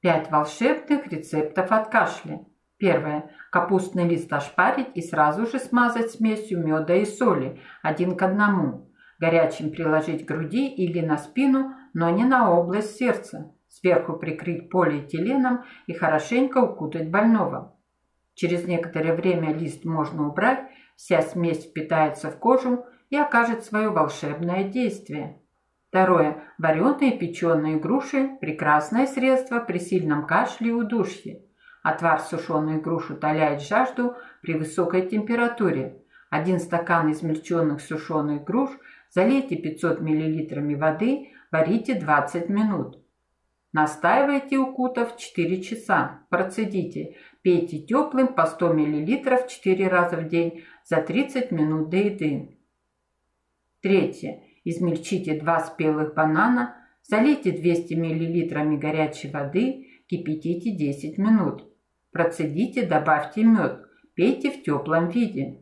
5 волшебных рецептов от кашля. Первое. Капустный лист ошпарить и сразу же смазать смесью меда и соли 1 к 1. Горячим приложить к груди или на спину, но не на область сердца. Сверху прикрыть полиэтиленом и хорошенько укутать больного. Через некоторое время лист можно убрать, вся смесь впитается в кожу и окажет свое волшебное действие. Второе. Вареные печеные груши – прекрасное средство при сильном кашле и удушье. Отвар сушеной груши утоляет жажду при высокой температуре. 1 стакан измельченных сушеных груш залейте 500 мл воды, варите 20 минут. Настаивайте, укутав 4 часа. Процедите. Пейте теплым по 100 мл 4 раза в день за 30 минут до еды. Третье. Измельчите 2 спелых банана, залейте 200 мл горячей воды, кипятите 10 минут. Процедите, добавьте мед, пейте в теплом виде.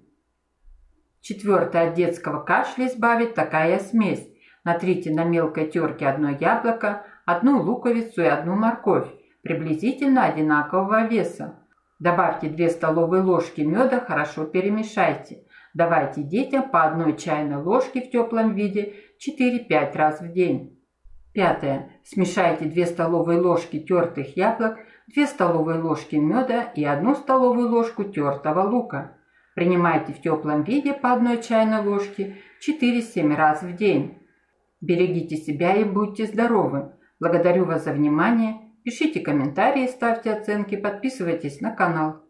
Четвертое. От детского кашля избавит такая смесь. Натрите на мелкой терке 1 яблоко, 1 луковицу и 1 морковь, приблизительно одинакового веса. Добавьте 2 столовые ложки меда, хорошо перемешайте. Давайте детям по 1 чайной ложке в теплом виде 4-5 раз в день. Пятое. Смешайте 2 столовые ложки тертых яблок, 2 столовые ложки меда и 1 столовую ложку тертого лука. Принимайте в теплом виде по 1 чайной ложке 4-7 раз в день. Берегите себя и будьте здоровы. Благодарю вас за внимание. Пишите комментарии, ставьте оценки, подписывайтесь на канал.